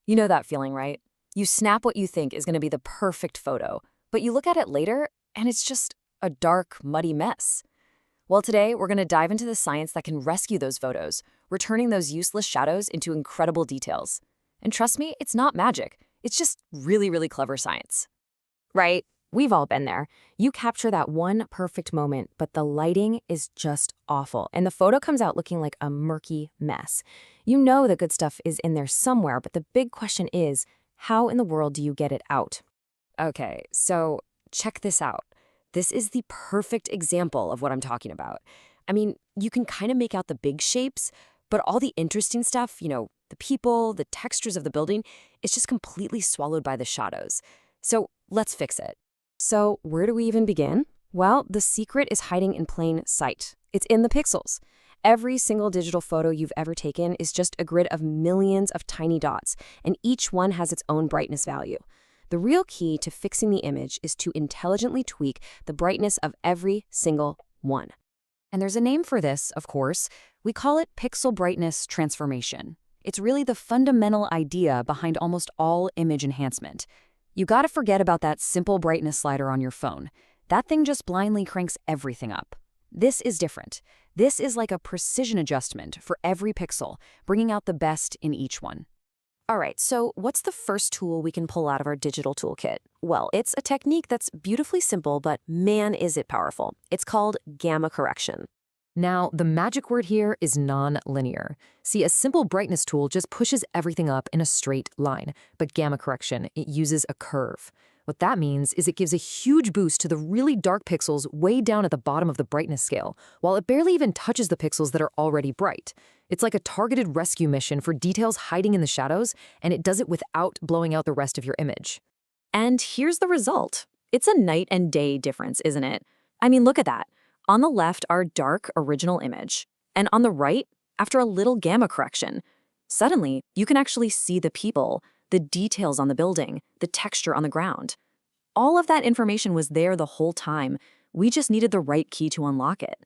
You know that feeling, right? You snap what you think is going to be the perfect photo, but you look at it later and it's just a dark, muddy mess. Well, today we're going to dive into the science that can rescue those photos, returning those useless shadows into incredible details. And trust me, it's not magic. It's just really, really clever science. Right? We've all been there. You capture that one perfect moment, but the lighting is just awful, and the photo comes out looking like a murky mess. You know the good stuff is in there somewhere, but the big question is, how in the world do you get it out? Okay, so check this out. This is the perfect example of what I'm talking about. I mean, you can kind of make out the big shapes, but all the interesting stuff, the people, the textures of the building, it's just completely swallowed by the shadows. So let's fix it. So where do we even begin? Well, the secret is hiding in plain sight. It's in the pixels. Every single digital photo you've ever taken is just a grid of millions of tiny dots, and each one has its own brightness value. The real key to fixing the image is to intelligently tweak the brightness of every single one. And there's a name for this, of course. We call it pixel brightness transformation. It's really the fundamental idea behind almost all image enhancement. You gotta forget about that simple brightness slider on your phone. That thing just blindly cranks everything up. This is different. This is like a precision adjustment for every pixel, bringing out the best in each one. All right, so what's the first tool we can pull out of our digital toolkit? Well, it's a technique that's beautifully simple, but man, is it powerful. It's called gamma correction. Now, the magic word here is non-linear. See, a simple brightness tool just pushes everything up in a straight line, but gamma correction, it uses a curve. What that means is it gives a huge boost to the really dark pixels way down at the bottom of the brightness scale, while it barely even touches the pixels that are already bright. It's like a targeted rescue mission for details hiding in the shadows, and it does it without blowing out the rest of your image. And here's the result. It's a night and day difference, isn't it? I mean, look at that. On the left, our dark original image, and on the right, after a little gamma correction. Suddenly, you can actually see the people, the details on the building, the texture on the ground. All of that information was there the whole time. We just needed the right key to unlock it.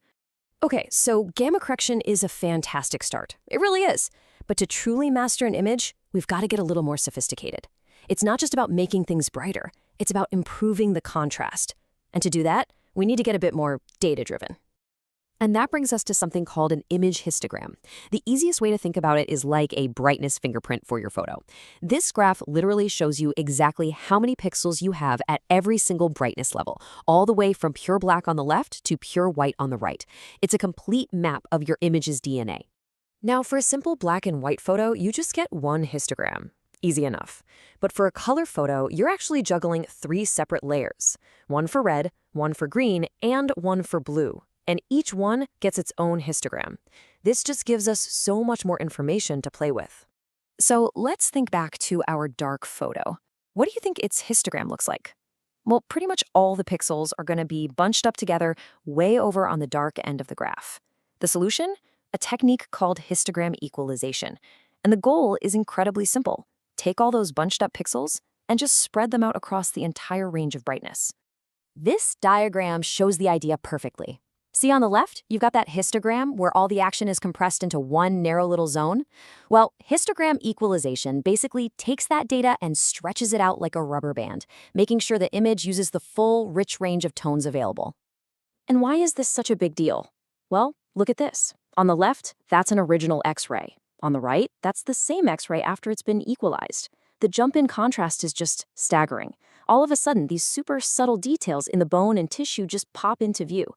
Okay, so gamma correction is a fantastic start. It really is. But to truly master an image, we've got to get a little more sophisticated. It's not just about making things brighter. It's about improving the contrast. And to do that, we need to get a bit more data-driven. And that brings us to something called an image histogram. The easiest way to think about it is like a brightness fingerprint for your photo. This graph literally shows you exactly how many pixels you have at every single brightness level, all the way from pure black on the left to pure white on the right. It's a complete map of your image's DNA. Now, for a simple black and white photo, you just get one histogram. Easy enough. But for a color photo, you're actually juggling 3 separate layers. One for red, one for green, and one for blue. And each one gets its own histogram. This just gives us so much more information to play with. So let's think back to our dark photo. What do you think its histogram looks like? Well, pretty much all the pixels are going to be bunched up together way over on the dark end of the graph. The solution? A technique called histogram equalization. And the goal is incredibly simple. Take all those bunched up pixels and just spread them out across the entire range of brightness. This diagram shows the idea perfectly. See on the left, you've got that histogram where all the action is compressed into one narrow little zone. Well, histogram equalization basically takes that data and stretches it out like a rubber band, making sure the image uses the full, rich range of tones available. And why is this such a big deal? Well, look at this. On the left, that's an original X-ray. On the right, that's the same X-ray after it's been equalized. The jump in contrast is just staggering. All of a sudden, these super subtle details in the bone and tissue just pop into view.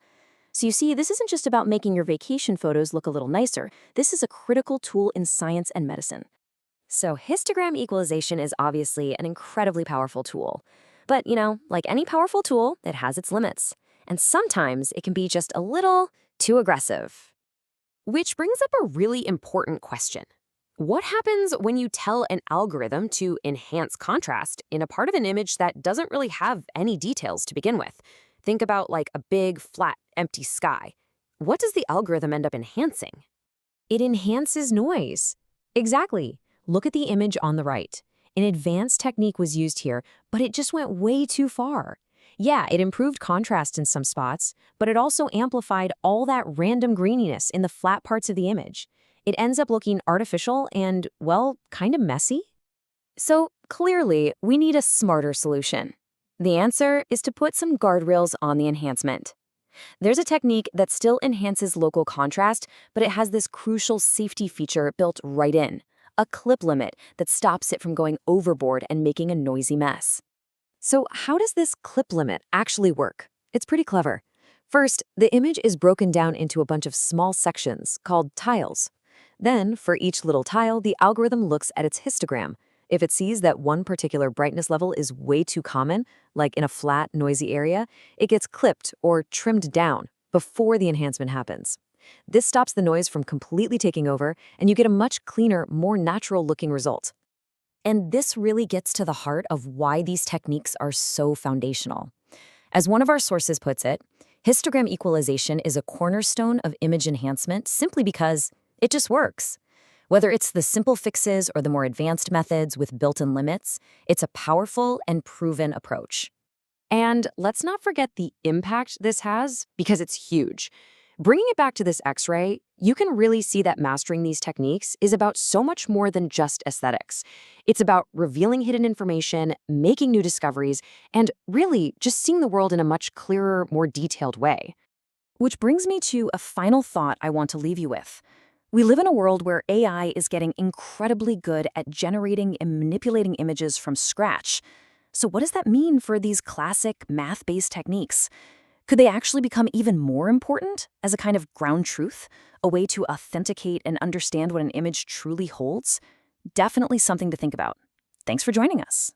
So you see, this isn't just about making your vacation photos look a little nicer. This is a critical tool in science and medicine. So histogram equalization is obviously an incredibly powerful tool. But, like any powerful tool, it has its limits. And sometimes it can be just a little too aggressive. Which brings up a really important question. What happens when you tell an algorithm to enhance contrast in a part of an image that doesn't really have any details to begin with? Think about like a big, flat, empty sky. What does the algorithm end up enhancing? It enhances noise. Exactly. Look at the image on the right. An advanced technique was used here, but it just went way too far. Yeah, it improved contrast in some spots, but it also amplified all that random greeniness in the flat parts of the image. It ends up looking artificial and, well, kind of messy. So clearly, we need a smarter solution. The answer is to put some guardrails on the enhancement. There's a technique that still enhances local contrast, but it has this crucial safety feature built right in, a clip limit that stops it from going overboard and making a noisy mess. So how does this clip limit actually work? It's pretty clever. First, the image is broken down into a bunch of small sections called tiles. Then, for each little tile, the algorithm looks at its histogram. If it sees that one particular brightness level is way too common, like in a flat, noisy area, it gets clipped or trimmed down before the enhancement happens. This stops the noise from completely taking over, and you get a much cleaner, more natural-looking result. And this really gets to the heart of why these techniques are so foundational. As one of our sources puts it, histogram equalization is a cornerstone of image enhancement simply because it just works. Whether it's the simple fixes or the more advanced methods with built-in limits, it's a powerful and proven approach. And let's not forget the impact this has, because it's huge. Bringing it back to this X-ray, you can really see that mastering these techniques is about so much more than just aesthetics. It's about revealing hidden information, making new discoveries, and really just seeing the world in a much clearer, more detailed way. Which brings me to a final thought I want to leave you with. We live in a world where AI is getting incredibly good at generating and manipulating images from scratch. So what does that mean for these classic math-based techniques? Could they actually become even more important as a kind of ground truth, a way to authenticate and understand what an image truly holds? Definitely something to think about. Thanks for joining us.